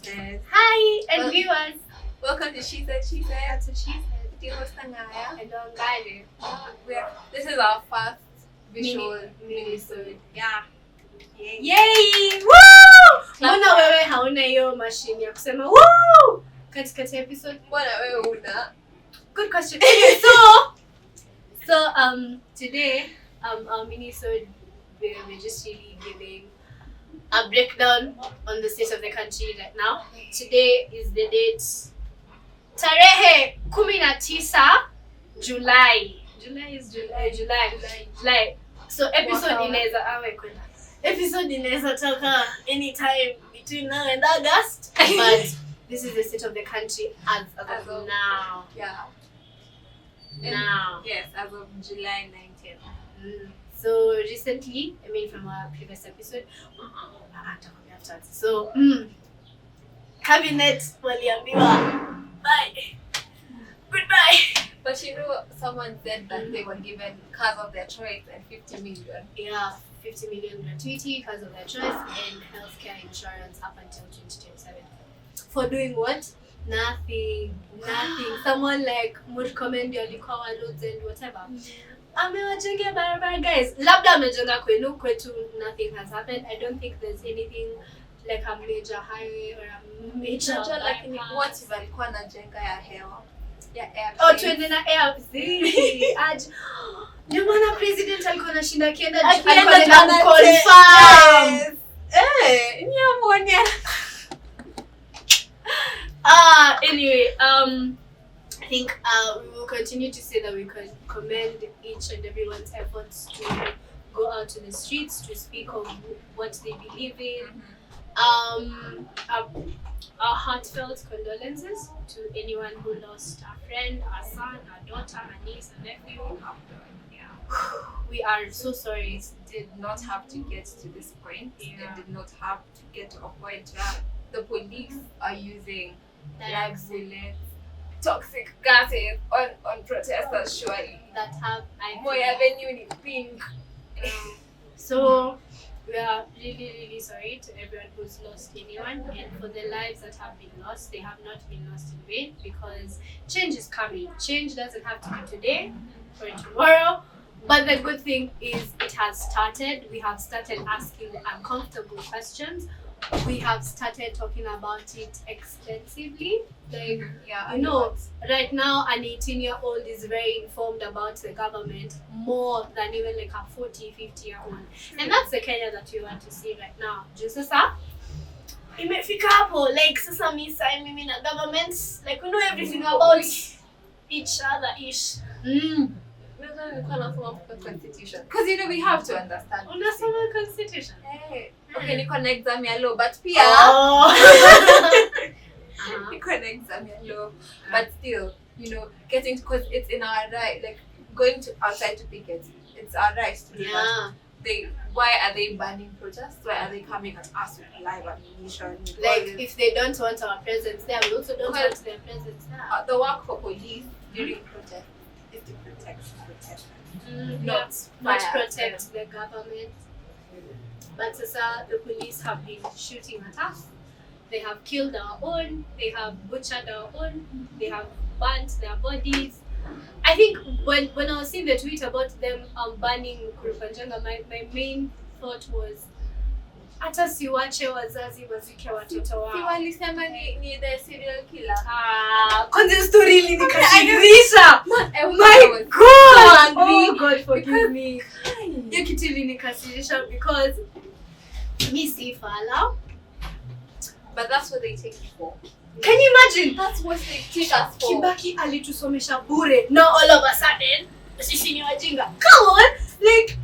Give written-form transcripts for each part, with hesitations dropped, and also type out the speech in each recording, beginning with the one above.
said. Hi, and viewers. Welcome to She Said, She Said. That's what she said. The host Angaya. And Ongale. This is our first visual Minisode. Yeah. Yay! Woo! Mbona wewe hauna hiyo machine ya kusema woo katikati episode? Mbona wewe una? Good question. So today our Minisode we're just really giving a breakdown on the state of the country right now. Today is the date tarehe 19 July. July. So episode inaweza toka anytime between now and August. But this is the state of the country as of now. Yeah. Now. Yes, as of July 19th. So recently, I mean from our previous episode, so cabinet waliambiwa bye, goodbye. But you know, someone said that they were given cars of their choice and 50 million. Yeah, 50 million gratuity, cars of their choice, and healthcare insurance up until 2027. For doing what? Nothing. Someone like Murkomendi alikuwa loads and whatever. Amewajengea barabara, guys. Labda amejenga kwenu, kwetu nothing has happened. I don't think there's anything like a major highway or a major Lakini what if alikuwa anajenga ya hewa? Ya air. Oh, tuende na air. Ndio maana president alikuwa anashinda kienda confirm. Nyamonia. Anyway, I think we will continue to say that we commend each and everyone's efforts to go out to the streets to speak of what they believe in. Our heartfelt condolences to anyone who lost a friend, a son, a daughter, a niece, a nephew. We are so sorry. It did not have to get to this point. It did not have to get to a point where the police are using live bullets, toxic gases on protesters, surely. That have Moy Avenue in pink. So we are really sorry to everyone who's lost anyone, and for the lives that have been lost, they have not been lost in vain, because change is coming. Change doesn't have to be today or tomorrow, but the good thing is it has started. We have started asking the uncomfortable questions. We have started talking about it extensively. Like, you know, right now an 18-year-old is very informed about the government more than even like a 40, 50-year-old. And that's the Kenya that we want to see right now. Just sasa, imefika hapo, like sasa mimi na governments, like we know everything about each other-ish. Constitution. Because you know we have to understand. Unasoma constitution. Hey. Okay, niko na exam ya law, but pia niko na exam ya law, but still, you know, getting, because it's in our right, like going to outside to picket, it's our right to do that. Why are they banning protests? Why are they coming at us with live ammunition? Like, if they don't want our presence there, we also don't want their presence there. The work for police during protests is to protect not protect the government. But sasa, the police have been shooting at us. They have killed our own. They have butchered our own. They have burnt their bodies. I think when I was seeing the tweet about them banning Kurupanjanga, my main thought was, hata siwache wazazi wazike watoto wao. Si walisema ni the serial killer. Kwanza story ilinikasirisha. My God! Oh God, forgive me. Hiyo kitu ilinikasirisha because me see fala. But that's what they take you for. Can you imagine? That's what they take us for. Kibaki alitusomesha bure. Now all of a sudden, sisi ni wajinga. Come on! Like,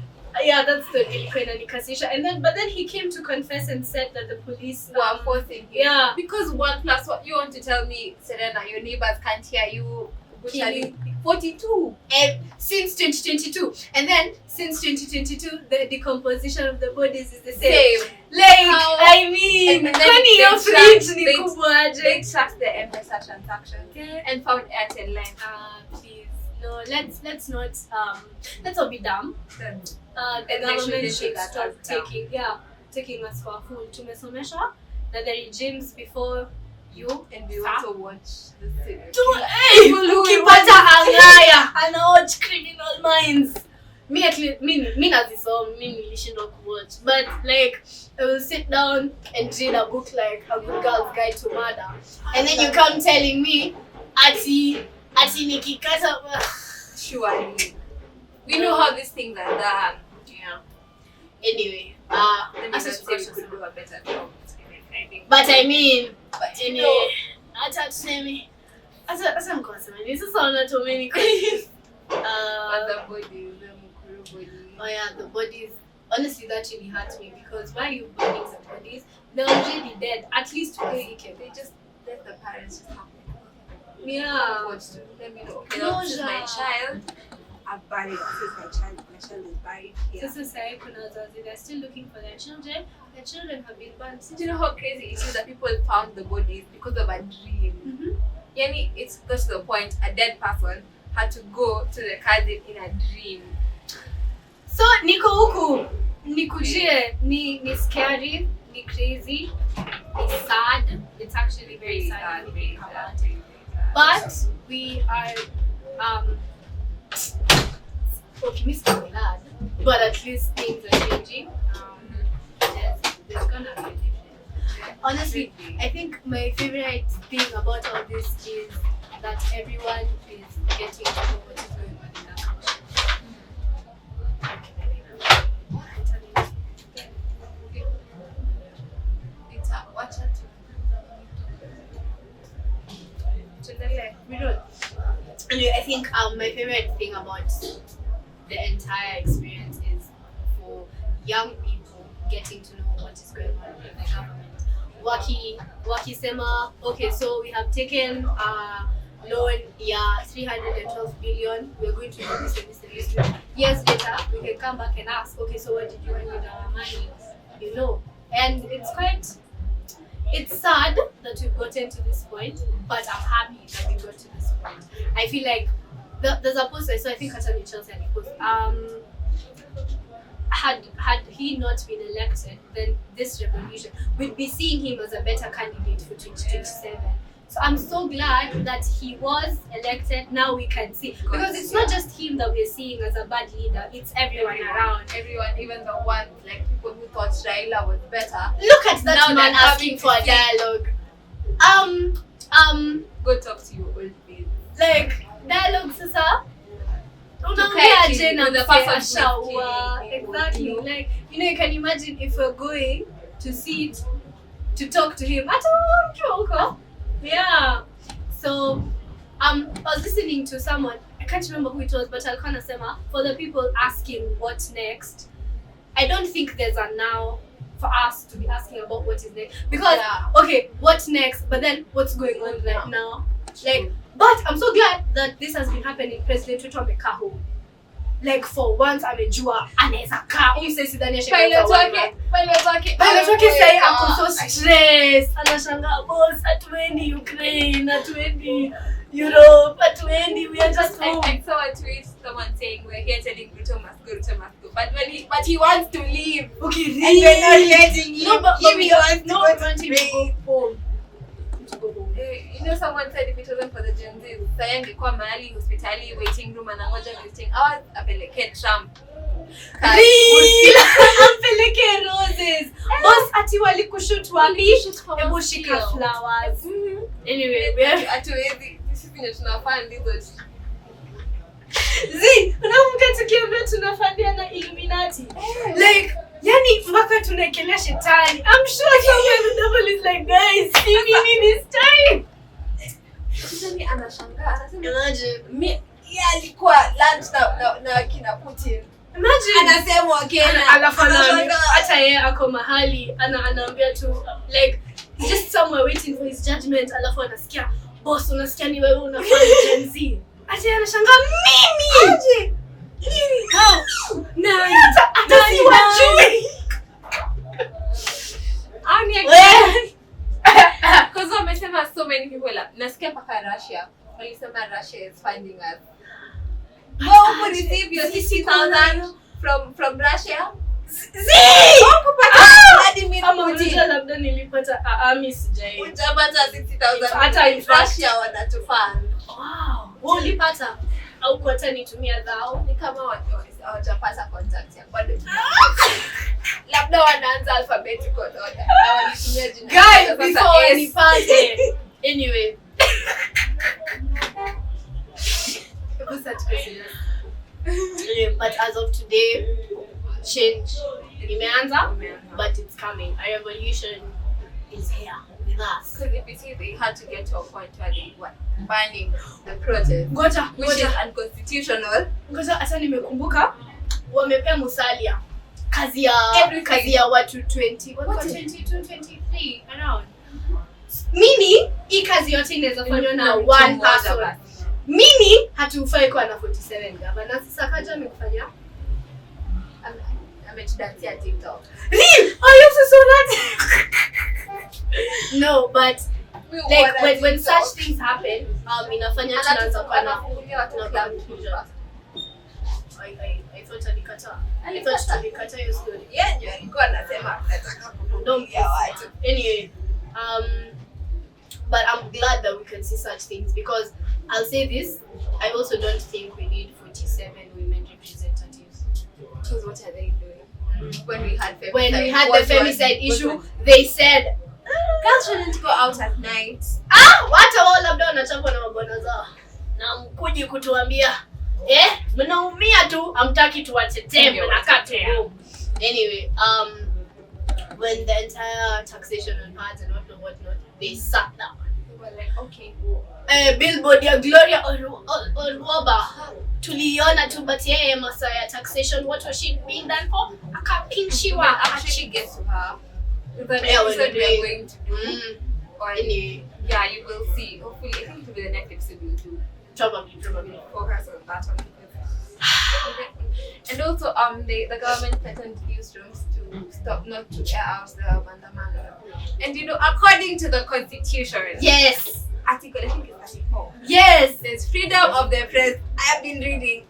yeah, that's the ilikuwa inanikasirisha. But then he came to confess and said that the police were forcing him. Yeah. Because 1+1, you want to tell me, Serena, your neighbors can't hear you butchering 42. And since 2022. And then since 2022, the decomposition of the bodies is the same. Like, I mean, they tracked the M-Pesa transaction and found Airtel line. Please, no, let's not be dumb. The government should stop taking us for a fool. Tumesomeshwa that the regimes before you And we also watch the series. ukipata angaya anawatch Criminal Minds. Me at least, me nazisoma, me nilishindwa kuwatch, but like I will sit down and read a book like A Good Girl's Guide to Murder, and then you come telling me ati nikikata. Surely. We know how these things are done. Yeah. Anyway, Let me not say we could do a better job. but I mean, Anyway, acha tuseme, acha mkosema, this is not too many questions. but the bodies, the mukuru bodies. Oh yeah, the bodies. Honestly, that really hurts me because why are you burning some bodies? They're already dead. At least They just let the parents just have it. yeah. Watch to let me know. Okay, now this is my Closure. child. I've buried. This is my child. My child is buried here. This is why they're still looking for their children. Their children have been burned. Do you know how crazy it is that people found the bodies because of a dream? Mm-hmm. Yani, it's got to the point a dead person had to go to the cousin in a dream. So niko huku nikujie ni scary, ni crazy, it's sad. It's actually very sad. Very about sad. it. But we are optimistic glad. But at least things are changing. There's gonna be a difference. Honestly, I think my favorite thing about all this is that everyone is getting to know what is going on in that country. It's a watch it. We don't. Anyway, I think my favorite thing about the entire experience is for young people getting to know what is going on in the government. Wakisema, okay, so we have taken a loan, 312 billion, we're going to do this and this and this. Years later, we can come back and ask, okay, so what did you do with our money? You know, and it's sad that we've gotten to this point, but I'm happy that we got to this point. I feel like there's a post I saw, I think Katani Chelsea post. Had he not been elected, then this revolution, we'd be seeing him as a better candidate for 2027. So I'm so glad that he was elected. Now we can see, because it's not just him that we're seeing as a bad leader, it's everyone around. Everyone, even the ones like people who thought Raila was better. Look at that Now man they're asking having for a to see- dialogue. Go talk to your old face. Like dialogue sasa. Tukae Unaongea chini na with the msee person ashaua. speaking. Exactly. Like, you can imagine if we're going to sit to talk to him. Ata yeah. So I was listening to someone, I can't remember who it was, but alikuwa anasema for the people asking what next, I don't think there's a now for us to be asking about what is next, because okay, what's next, but then what's going on right now? Like, but I'm so glad that this has been happening. President Ruto amekaa home. Like for once amejua anaweza kaa. Pilot wake Say ako so stress. Anashangaa boss, hatuendi Ukraine, hatuendi Europe, hatuendi, we are just home. I saw a tweet, someone saying we're here telling Ruto must go. But he wants to leave. Okay, And we're not letting him. No, but He we wants to no go to wanting to Spain. go home. To go home. You know, someone said if it wasn't for the Gen Z, Saya angekuwa mahali hospitali waiting room anangoja visiting hours apeleke Trump. Ampeleke roses. Boss ati walikushoot wapi? Hebu shika flowers. Anyway, we are Hatuwezi sisi ndio tunafanya ndizo. unakumbuka tukiambia tunafandia na Illuminati? Like, yani mpaka tunaekelea shetani. I'm sure somewhere the devil is like, guys, see me this time. Sisi anashangaa anasema Imagine. alikuwa lunch na kina Putin. Imagine. Anasemwa Kenya. Alafu hata yeye ako mahali anaambia tu like he's just somewhere waiting for his judgment, alafu anasikia boss, unasikia ni wewe unafanya Gen Z. Ati anashangaa mimi. Aje. How? Nani wajui? Because wamesema so many people nasikia paka Russia walisema Russia is funding us. Go to receive your 60,000 from Russia. hadi mimi kama unajua labda nilipata Miss Jay. Utapata 60,000 hata in Russia wanatufund. Wow. Wewe ulipata au kwa hata nitumia dhao ni kama hawajapata contact ya bado. Labda wanaanza alphabetical order. Na walitumia jina. Guys, before nipate. Anyway. But as of today, change imeanza, but it's coming. A revolution is here with us. Because if you see, they had to get to a point where they were banning the protest, which is unconstitutional. Ngoja hata nimekumbuka wamepea Musalia kazi ya watu 20, what 22, 23 around. Mimi hii kazi yote inaweza fanywa na one person. Mimi hatufai kuwa na 47 governors. Sasa kaja amekufanya ametudansia TikTok. Real? I also saw that. No, but like when such things happen, inafanya tunaanza kwa na I thought alikata. I thought alikata hiyo story. Yeah, alikuwa anasema nataka kuondoa watu. Anyway, but I'm glad that we can see such things because I'll say this, I also don't think we need 47 women representatives. Because what are they doing? When we had the femicide issue, they said girls shouldn't go out at night. Wata wao labda wanachapwa na mabwana zao. Na mkuji kutuambia, mnaumia tu, hamtaki tuwatetee mnakate. Anyway, when the entire taxation on pads and whatnot, they sat down. They were like, okay. Billboard ya Gloria Orwaba tuliona tu, but yeye masa ya taxation, what was she being done for? Akapinshiwa. Actually gets to her. But episode we are going to do. Anyway, yeah, you will see. Hopefully, I think it will be the next episode we'll do. Probably. Focus on that one. And also, the government threatened newsrooms to stop not to air out the Mandamano. And according to the constitution, yes, article I think it's 34. Yes, there's freedom of the press. I have been reading.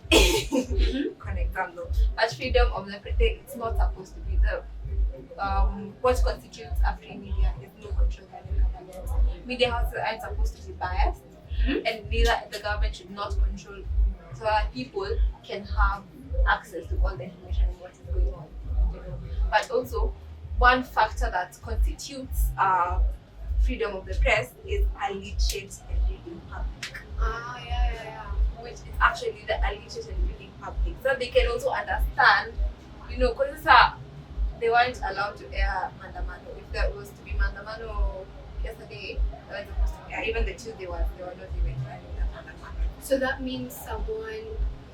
Connect them though. But freedom of the press, it's not supposed to be the what constitutes a free media is no control by the government. Media houses aren't supposed to be biased, and neither the government should not control, so that people can have access to all the information and what is going on. But also, one factor that constitutes freedom of the press is a literate and reading public. Yeah. Which is actually the illiterate and reading public, so they can also understand, because they weren't allowed to air Mandamano. If there was to be Mandamano yesterday, they weren't supposed to air. Even the Tuesday ones, they were not even airing the Mandamano. So that means someone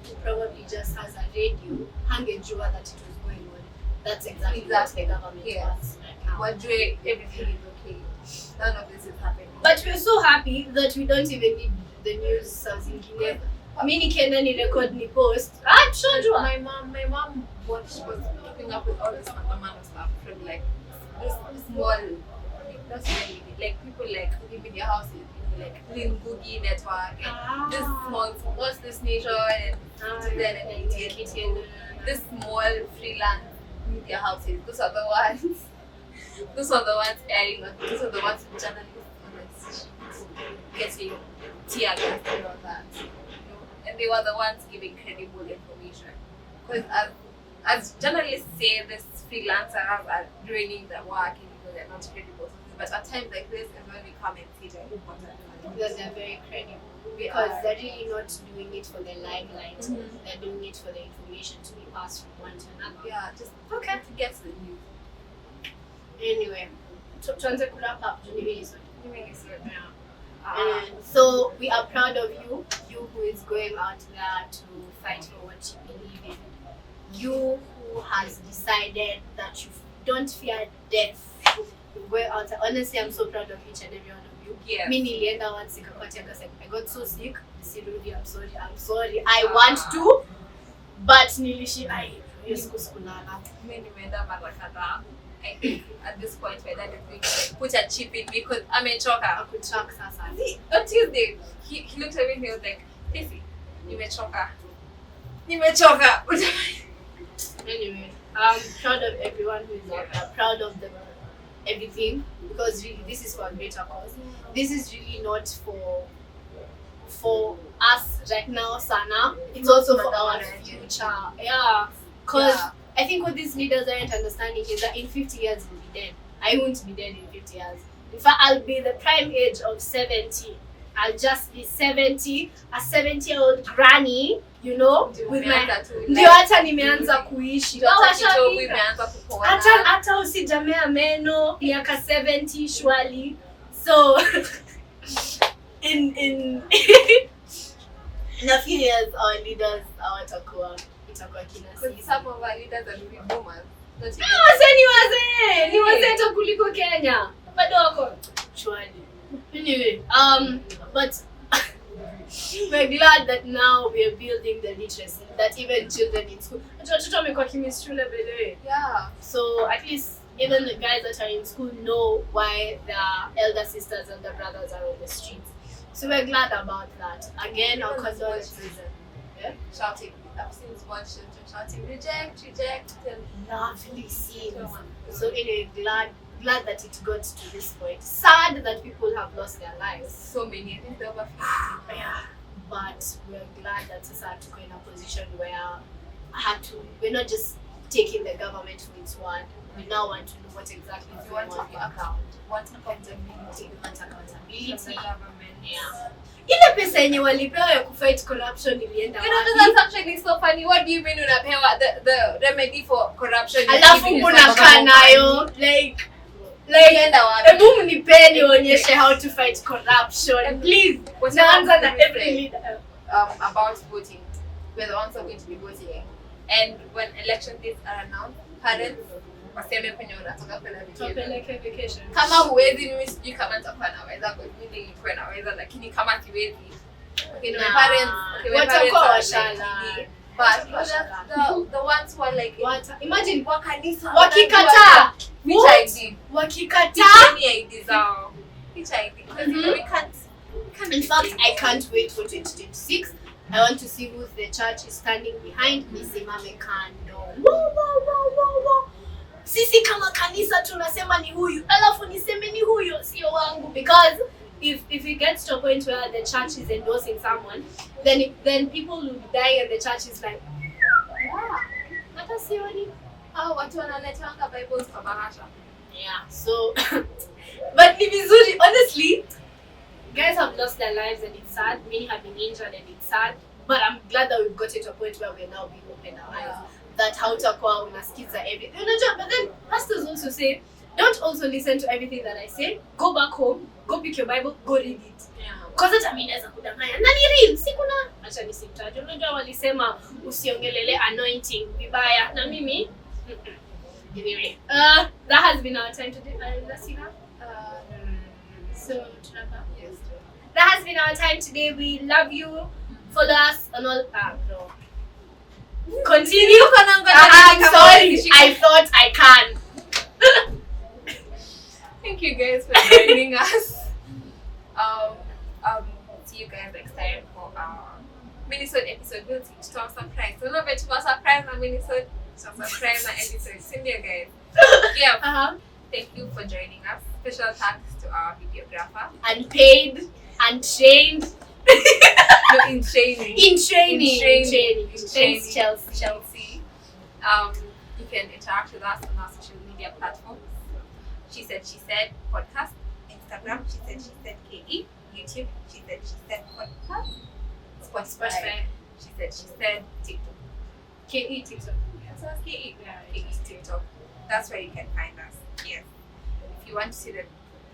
who probably just has a radio hangejua that it was going on. That's exactly what the government wants right now. Everything is okay. None of this is happening. But we're so happy that we don't even need the news zingine. Mimi nikienda ni record ni post. Tushajua. My mom was keeping up with all this Mandamano stuff from like this small, not really, like people like who live in their houses, like Lingugi Network, and this small, what's this nation, and then and this small freelance media houses. Those are the ones. Those are the ones airing. Those are the ones journalists getting tear gas and all that. And they were the ones giving credible information. Because as journalists say, these freelancers are ruining their work and they're not credible. But at times like this is when we come and see the important. Because they're very credible. Because they're really not doing it for the limelight. They're doing it for the information to be passed from one to another. Yeah, just to get the news. Anyway, tuanze kurap up to Minisode. Yeah. So we are proud of you who is going out there to fight for what you believe in. You who has decided that you don't fear death. You go out there. Honestly, I'm so proud of each and every one of you. Yeah. Me nilienda once I got so sick. Sirudi, I'm sorry. I want to, but sikulala. Mimi nimeenda mara kadhaa. I think at this point my dad is going to put a chip in me because amechoka. Akuchak sasa. On Tuesday, he looked at me and he was like, Pissy, nimechoka. Anyway, I'm proud of everyone who is out there. Proud of them, everything, because really this is for a greater cause. This is really not for us right now, Sana. It's also for our future. Yeah, because I think what these leaders aren't understanding is that in 50 years we'll be dead. I won't be dead in 50 years. In fact, I'll be the prime age of 70. I'll just be 70, a 70-year-old granny, you know, with my ndio hata nimeanza kuishi. Hata usijamea meno miaka 70 shwali. So in a few years our leaders itakuwa kina sisi. Some of our leaders are really boomers. Ni wazee kuliko Kenya. Bado wako shwali. Anyway, but we're glad that now we are building the literacy that even children in school. Yeah. So at least even the guys that are in school know why their elder sisters and their brothers are on the streets. So we're glad about that. Again, our condolences. Yeah? Shouting. I've seen small children shouting, reject. Lovely scenes. So anyway, glad that it got to this point. Sad that people have lost their lives. So many, I think there were 50. Yeah. But we're glad that Sasa took in a position where we're not just taking the government for its word. We now want to know what exactly is going on. Want accountability. From the government. Yeah. Ile pesa yenye walipewa ya kufight corruption ilienda wapi? That's actually so funny. What do you mean unapewa the remedy for corruption? Alafu unakaa nayo like hebu mnipeni onyeshe how to fight corruption. Please. Naanza na every leader. About voting. We're also going to be voting. And when election dates are announced, parents waseme kwenye unatoka kwenda vacation. Kama huwezi, mimi sijui kama nitakuwa naweza, kwa mimi nilikuwa naweza, lakini kama siwezi. Okay, my parents, watakuwa washala. But the ones who are like, imagine wakanisa wakikataa, which I did. Wakikataa any ID zao, which I did. Because we can't. In fact, I can't wait for 2026. I want to see who the church is standing behind. Nisimame kando. Wow. Sisi kama kanisa tunasema ni huyu. Alafu niseme ni huyo sio wangu. Because if it gets to a point where the church is endorsing someone, then people will die and the church is like, yeah, hata sioni. Watu wanaletanga Bibles kwa bahasha. Yeah. So but ni vizuri, honestly, guys have lost their lives and it's sad. Many have been injured and it's sad. But I'm glad that we've got to a point where we're now being open our eyes. That hautakuwa unasikiza everything. But then pastors also say, don't also listen to everything that I say. Go back home, go pick your Bible, go read it. Because hata mimi naweza kudanganya. Na ni real, si kuna acha nisimtaje. Unajua walisema usiongelele anointing vibaya. Na mimi anyway, that has been our time today. So yes. That has been our time today. We love you. Follow us on all. No. Continue. I'm sorry. I thought I can. Thank you guys for joining us. See you guys next time for our Minisode episode. We'll teach to our surprise. So love it to our surprise on Minisode. Surprise on episode. See you guys. Yeah. Thank you for joining us. Special thanks to our videographer. Unpaid, untrained. No, in training. Thanks, Chelsea. You can interact with us on our social media platforms. She said podcast. Instagram, she said KE. YouTube, she said podcast. Spotify, she said TikTok. KE TikTok. So it's KE. Yeah, KE TikTok. That's where you can find us. Yes. If you want to see the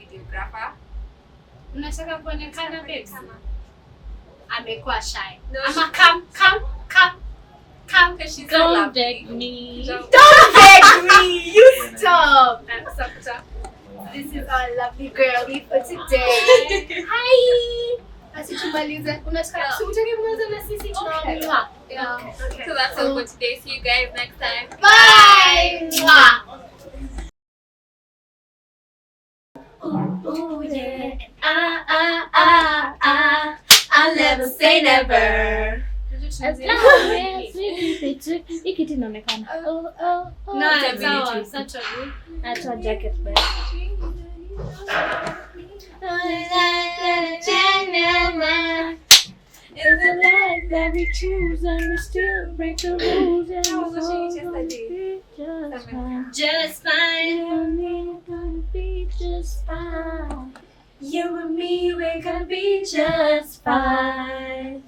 videographer, unataka kuonekana babes? Amekuwa shy. No, Ama come. Because she's Don't beg me. Don't beg me. You stop. This is our lovely girlie for today. Hi. Asitumalize. Unataka kumaliza na sisi tunaamua. Yeah. Okay. So that's all for today. See you guys next time. Bye. Ooh, yeah. I'll never say never. choosing. Hii kitu inaonekana. No, sawa, Saturday. Acha jacket bag. It's a life that we choose and we still break the rules and I was watching it it's gonna yesterday. be just fine. Just fine. You and me are gonna be just fine. You and me, we're gonna be Just fine.